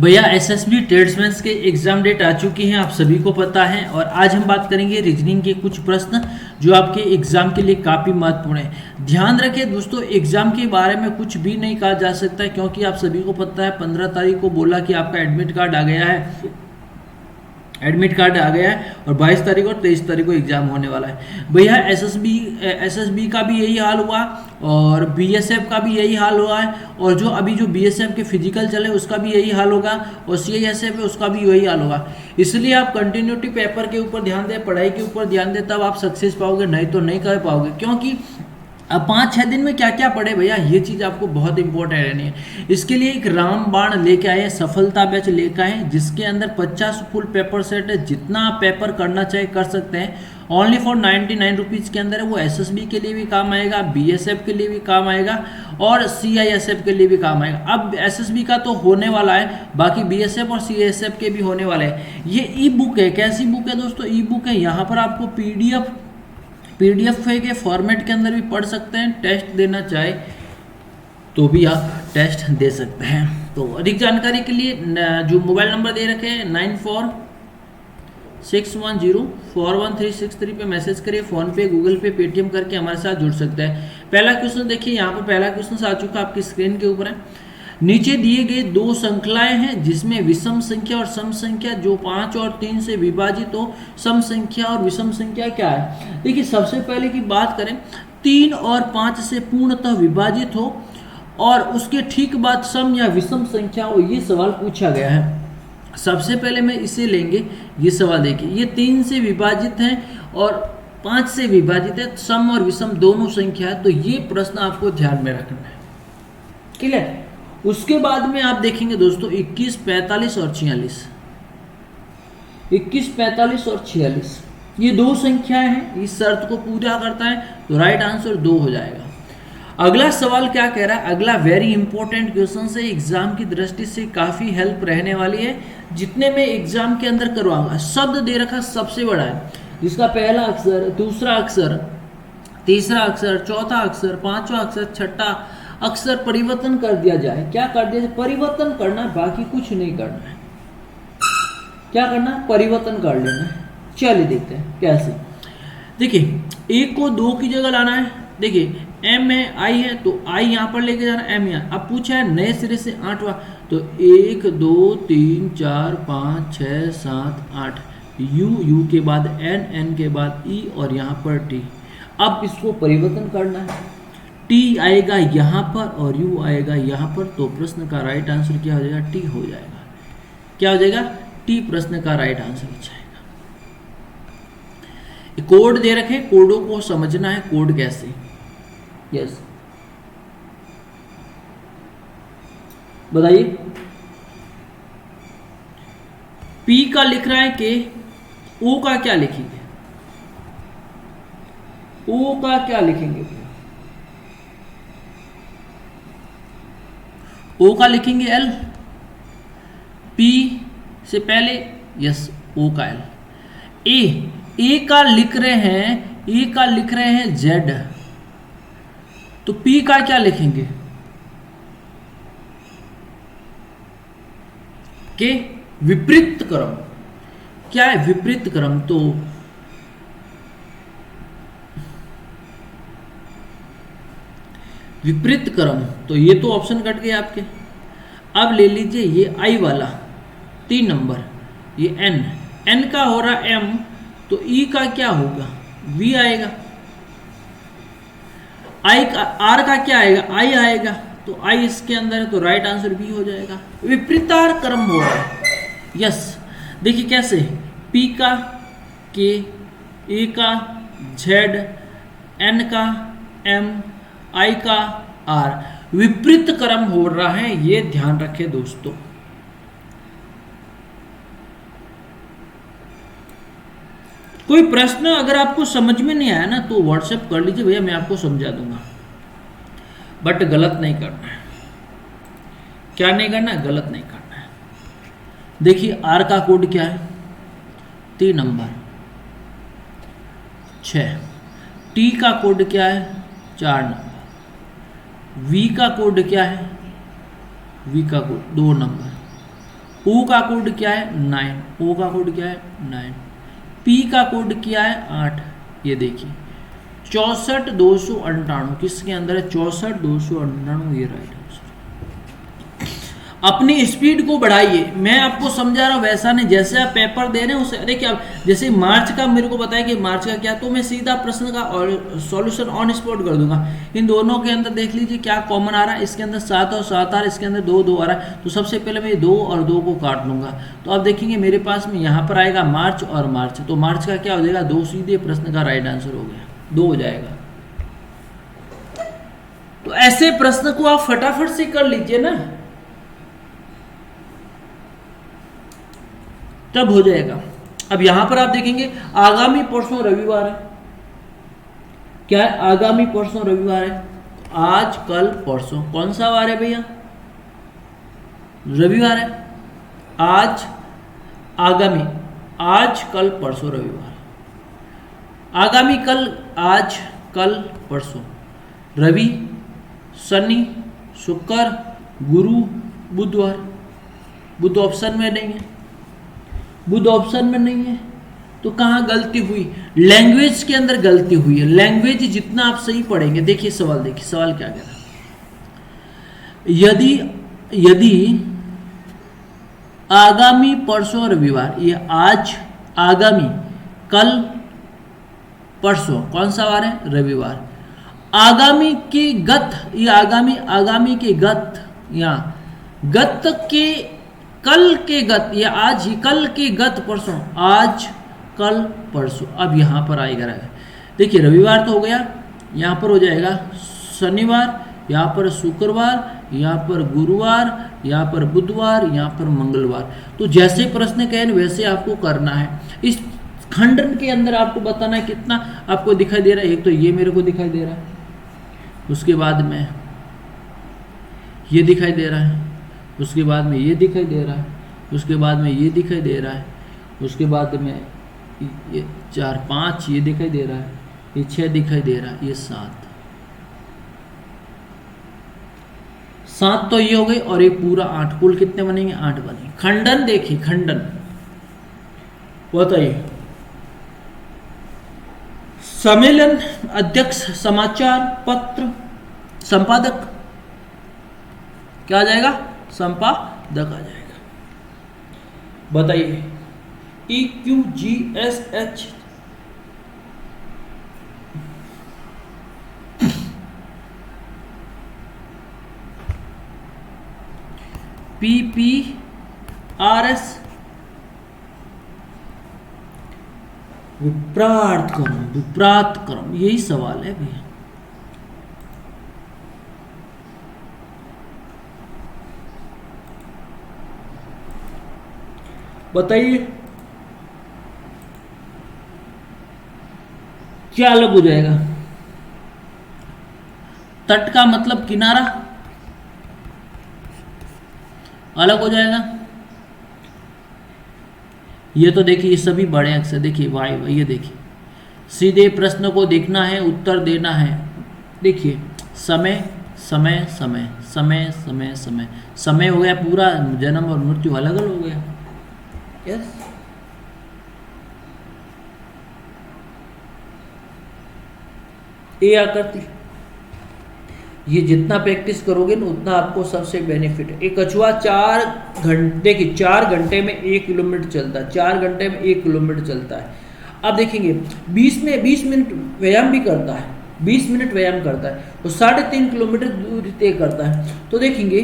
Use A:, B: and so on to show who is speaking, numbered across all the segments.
A: भैया SSB tradesman के exam date आ चुकी हैं, आप सभी को पता है। और आज हम बात करेंगे रीजनिंग के कुछ प्रश्न जो आपके एग्जाम के लिए काफ़ी महत्वपूर्ण है। ध्यान रखें दोस्तों, एग्जाम के बारे में कुछ भी नहीं कहा जा सकता है, क्योंकि आप सभी को पता है 15 तारीख को बोला कि आपका एडमिट कार्ड आ गया है, और 22 तारीख और 23 तारीख को एग्जाम होने वाला है। भैया एसएसबी का भी यही हाल हुआ और बीएसएफ का भी यही हाल हुआ है, और जो बीएसएफ के फिजिकल चले उसका भी यही हाल होगा, और सीआईएसएफ है उसका भी यही हाल होगा। इसलिए आप कंटिन्यूटी पेपर के ऊपर ध्यान दें, पढ़ाई के ऊपर ध्यान दें, तब आप सक्सेस पाओगे, नहीं तो नहीं कर पाओगे। क्योंकि अब 5-6 दिन में क्या क्या पढ़े भैया, ये चीज़ आपको बहुत इंपॉर्टेंट रहनी है। इसके लिए एक रामबाण लेके आए, सफलता बैच लेके आए, जिसके अंदर 50 फुल पेपर सेट है। जितना आप पेपर करना चाहे कर सकते हैं, ओनली फॉर 99 रुपीज़ के अंदर है। वो एसएसबी के लिए भी काम आएगा, बीएसएफ के लिए भी काम आएगा, और सीआईएसएफ के लिए भी काम आएगा। अब एसएसबी का तो होने वाला है, बाकी बीएसएफ और सीआईएसएफ के भी होने वाले हैं। ये ई बुक है, कैसी बुक है दोस्तों? ई बुक है। यहाँ पर आपको पीडीएफ के फॉर्मेट के अंदर भी पढ़ सकते हैं। टेस्ट देना चाहे तो भी आप टेस्ट दे सकते हैं। तो अधिक जानकारी के लिए जो मोबाइल नंबर दे रखे हैं 9461041363 पे मैसेज करिए। फोन पे, गूगल पे, पेटीएम करके हमारे साथ जुड़ सकते हैं। पहला क्वेश्चन देखिए, यहाँ पर पहला क्वेश्चन आ चुका आपकी स्क्रीन के ऊपर है। नीचे दिए गए दो श्रृंखलाएं हैं जिसमें विषम संख्या और सम संख्या जो 5 और 3 से विभाजित हो। सम संख्या और विषम संख्या क्या है? देखिए, सबसे पहले की बात करें, 3 और 5 से पूर्णतः विभाजित हो और उसके ठीक बाद सम या विषम संख्या हो, ये सवाल पूछा गया है। सबसे पहले मैं इसे लेंगे, ये सवाल देखिए, ये 3 से विभाजित है और 5 से विभाजित है, सम और विषम दोनों संख्या है। तो ये प्रश्न आपको ध्यान में रखना है, क्लियर? उसके बाद में आप देखेंगे दोस्तों 21, 45 और 46। 21, 45 और 46 ये दो संख्याएं हैं, इस शर्त को पूरा करता है तो राइट आंसर 2 हो जाएगा। अगला सवाल क्या कह रहा है? अगला वेरी इंपॉर्टेंट क्वेश्चन से, एग्जाम की दृष्टि से काफी हेल्प रहने वाली है, जितने में एग्जाम के अंदर करवाऊंगा। शब्द दे रखा सबसे बड़ा है, जिसका पहला अक्षर, दूसरा अक्षर, तीसरा अक्षर, चौथा अक्षर, पांचवा अक्षर, छठा अक्षर परिवर्तन कर दिया जाए। क्या कर दिया जाए? परिवर्तन करना है, बाकी कुछ नहीं करना है। क्या करना है? परिवर्तन कर लेना है। चलिए देखते हैं कैसे। देखिए, 1 को 2 की जगह लाना है। देखिए, m है, i है, तो i यहाँ पर लेके जाना, m यहाँ। अब पूछा है नए सिरे से 8वां, तो 1 2 3 4 5 6 7 8, u के बाद n के बाद e और यहाँ पर t। अब इसको परिवर्तन करना है, t आएगा यहाँ पर और u आएगा यहाँ पर, तो प्रश्न का राइट आंसर क्या हो जाएगा? t हो जाएगा। क्या हो जाएगा? t प्रश्न का राइट आंसर हो जाएगा। कोड दे रखे, कोडों को समझना है, कोड कैसे। यस, बताइए। p का लिख रहा है कि o का क्या लिखेंगे? o का क्या लिखेंगे? o का लिखेंगे l, p से पहले, यस, o का l। a का लिख रहे हैं z, तो p का क्या लिखेंगे? के विपरीत क्रम। क्या है? विपरीत क्रम। तो विपरीत क्रम, तो ये तो ऑप्शन कट गए आपके। अब ले लीजिए ये i वाला 3 नंबर, ये n का हो रहा m, तो e का क्या होगा? v आएगा। r का क्या आएगा? i आएगा, तो i इसके अंदर है, तो राइट आंसर b हो जाएगा। विपरीतार क्रम हो रहा है। यस, देखिए कैसे, p का k, a का z, n का m, i का r, विपरीत क्रम हो रहा है, ये ध्यान रखें दोस्तों। कोई प्रश्न अगर आपको समझ में नहीं आया ना, तो व्हाट्सएप कर लीजिए भैया, मैं आपको समझा दूंगा, बट गलत नहीं करना है। क्या नहीं करना है? गलत नहीं करना है। देखिए, आर का कोड क्या है? 3 नंबर 6। टी का कोड क्या है? 4 नंबर। वी का कोड क्या है? वी का कोड 2 नंबर। ओ का कोड क्या है 9, ओ का कोड क्या है 9, पी का कोड क्या है 8। ये देखिए 64,298 किसके अंदर है 64,298, ये राइट आंसर। अपनी स्पीड को बढ़ाइए, मैं आपको समझा रहा हूं वैसा नहीं, जैसे आप पेपर दे रहे हैं उसे देखिए। आप जैसे मार्च का मेरे को बताया कि मार्च का क्या, तो मैं सीधा प्रश्न का सॉल्यूशन ऑन स्पॉट कर दूंगा। इन दोनों के अंदर देख लीजिए क्या कॉमन आ रहा है, इसके अंदर 7 और 7 आ रहा है, इसके अंदर 2 2 आ रहा है, तो सबसे पहले मैं 2 और 2 को काट लूंगा। तो आप देखेंगे मेरे पास में यहाँ पर आएगा मार्च और मार्च, तो मार्च का क्या हो जाएगा 2, सीधे प्रश्न का राइट आंसर हो गया, 2 हो जाएगा। तो ऐसे प्रश्न को आप फटाफट से कर लीजिए ना, तब हो जाएगा। अब यहां पर आप देखेंगे आगामी परसों रविवार है, क्या है आगामी परसों रविवार है, आज कल परसों, कौन सा वार है भैया रविवार है, आज आगामी, आज कल परसों रविवार, आगामी कल, आज कल परसों, रवि शनि शुक्र गुरु बुधवार, बुध ऑप्शन में नहीं है, बुध ऑप्शन में नहीं है, तो कहां गलती हुई, लैंग्वेज के अंदर गलती हुई है। लैंग्वेज जितना आप सही पढ़ेंगे, देखिए सवाल, देखिए सवाल क्या कह रहा है, यदि आगामी परसों रविवार, ये आज आगामी कल परसों, कौन सा वार है रविवार, आगामी के गत, ये आगामी के गत, या गत के कल के गत, या आज ही कल के गत परसों, आज कल परसों। अब यहां पर आएगा, देखिए रविवार तो हो गया, यहां पर हो जाएगा शनिवार, यहां पर शुक्रवार, यहां पर गुरुवार, यहां पर बुधवार, यहां पर मंगलवार। तो जैसे प्रश्न कहें वैसे आपको करना है। इस खंडन के अंदर आपको बताना है कितना आपको दिखाई दे रहा है, एक तो ये मेरे को दिखाई दे रहा है, उसके बाद में ये दिखाई दे रहा है, उसके बाद में ये दिखाई दे रहा है, उसके बाद में ये दिखाई दे रहा है, उसके बाद में ये 4 5 ये दिखाई दे रहा है, ये 6 दिखाई दे रहा है, ये 7 तो ये हो गई, और ये पूरा 8, कुल कितने बनेंगे 8 बनेंगे। खंडन देखिए, खंडन बताइए, सम्मेलन अध्यक्ष, समाचार पत्र संपादक, क्या आ जाएगा संपादक आ जाएगा। बताइए EQGSH PPRS विप्रात क्रम, यही सवाल है भैया। बताइए क्या अलग हो जाएगा, तट का मतलब किनारा अलग हो जाएगा। ये तो देखिए ये सभी बड़े अक्षर, देखिए वाई, ये देखिए सीधे प्रश्न को देखना है, उत्तर देना है। देखिए समय समय समय समय समय समय समय हो गया, पूरा जन्म और मृत्यु अलग अलग हो गया। यस ए आकृति, ये जितना प्रैक्टिस करोगे ना उतना आपको सबसे बेनिफिट है। एक कछुआ 4 घंटे की 4 घंटे में 1 किलोमीटर चलता है, 4 घंटे में 1 किलोमीटर चलता है। अब देखेंगे 20 मिनट व्यायाम भी करता है, 20 मिनट व्यायाम करता है, तो 3.5 किलोमीटर दूरी तय करता है। तो देखेंगे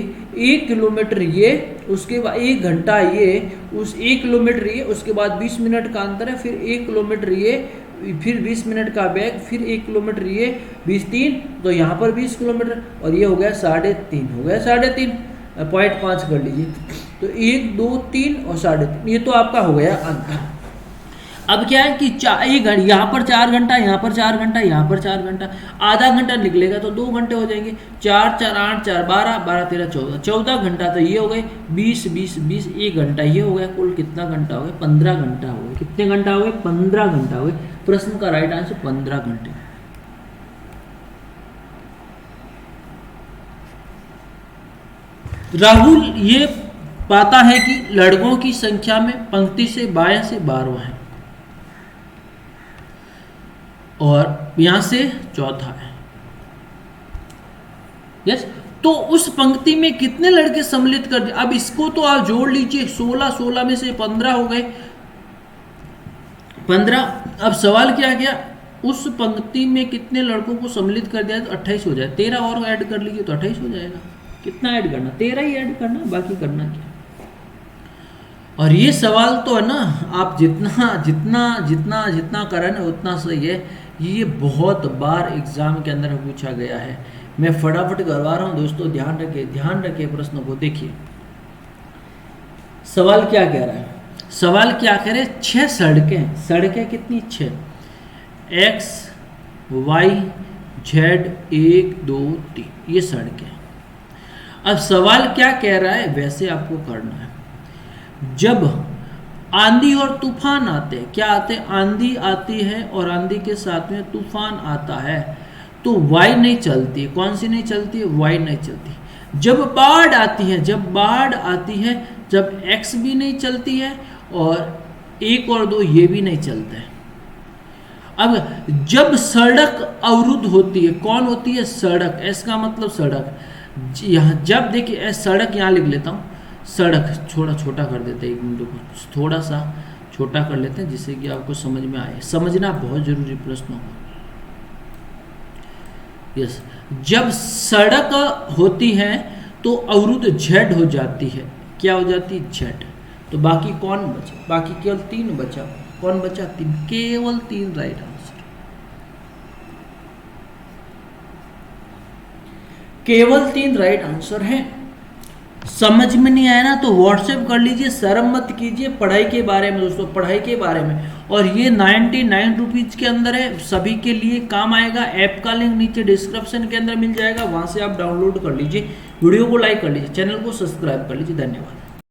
A: 1 किलोमीटर ये, उसके बाद 1 घंटा ये, उस 1 किलोमीटर ये, उसके बाद 20 मिनट का अंतर है, फिर 1 किलोमीटर ये, फिर 20 मिनट का बैग, फिर 1 किलोमीटर ये, 20 तो यहाँ पर 20 किलोमीटर, और ये हो गया 3.5, हो गया 3.5, 0.5 कर लीजिए, तो 1 2 3 और 3.5, ये तो आपका हो गया अंतर। अब क्या है कि यहाँ पर 4 घंटा, यहाँ पर 4 घंटा, यहाँ पर 4 घंटा, आधा घंटा निकलेगा तो 2 घंटे हो जाएंगे, 4 4 8 4 12 12 13 14, 14 घंटा, तो ये हो गए 20 20 20, 1 घंटा ये हो गया, कुल कितना घंटा हो गया 15 घंटा हो गया। कितने घंटा हो गए 15 घंटा हो गए। प्रश्न का राइट आंसर 15 घंटे। राहुल ये पाता है कि लड़कों की संख्या में पंक्ति से बाएं से 12वां है और यहां से चौथा है। यस, तो उस पंक्ति में कितने लड़के सम्मिलित कर दिए। अब इसको तो आप जोड़ लीजिए, 16 में से 15 हो गए, 15। अब सवाल क्या गया, उस पंक्ति में कितने लड़कों को सम्मिलित कर दिया तो 28 हो जाए। 13 और ऐड कर लीजिए तो 28 हो जाएगा। कितना ऐड करना, 13 ही ऐड करना, बाकी करना क्या। और ये सवाल तो है ना, आप जितना जितना जितना जितना करें ना उतना सही है। ये बहुत बार एग्जाम के अंदर पूछा गया है। मैं फटाफट करवा रहा हूं दोस्तों, ध्यान रखे प्रश्नों को। देखिए सवाल क्या कह रहा है, सवाल क्या कह रहे हैं, 6 सड़कें कितनी, 6, X Y Z 1 2 3, ये सड़कें। अब सवाल क्या कह रहा है, वैसे आपको करना है। जब आंधी और तूफान आते हैं, क्या आते हैं, आंधी आती है और आंधी के साथ में तूफान आता है, तो वाई नहीं चलती है। कौन सी नहीं चलती है, वाई नहीं चलती। जब बाढ़ आती है, जब एक्स भी नहीं चलती है और 1 और 2 ये भी नहीं चलते हैं। अब जब सड़क अवरुद्ध होती है, कौन होती है, सड़क, एस का मतलब सड़क। यहाँ जब देखिए सड़क, यहाँ लिख लेता हूँ सड़क, थोड़ा छोटा कर देते हैं, एक मिनट को थोड़ा सा छोटा कर लेते हैं जिससे कि आपको समझ में आए। समझना बहुत जरूरी प्रश्न होगा। यस, जब सड़क होती है तो अवरुद्ध झेड हो जाती है, क्या हो जाती है, झेड। तो बाकी कौन बचा, बाकी केवल 3 बचा। कौन बचा, 3, केवल 3 राइट आंसर, केवल 3 राइट आंसर है। समझ में नहीं आया ना तो व्हाट्सएप कर लीजिए, शर्म मत कीजिए। पढ़ाई के बारे में दोस्तों, पढ़ाई के बारे में। और ये 99 रुपीज के अंदर है, सभी के लिए काम आएगा। ऐप का लिंक नीचे डिस्क्रिप्शन के अंदर मिल जाएगा, वहां से आप डाउनलोड कर लीजिए। वीडियो को लाइक कर लीजिए, चैनल को सब्सक्राइब कर लीजिए। धन्यवाद।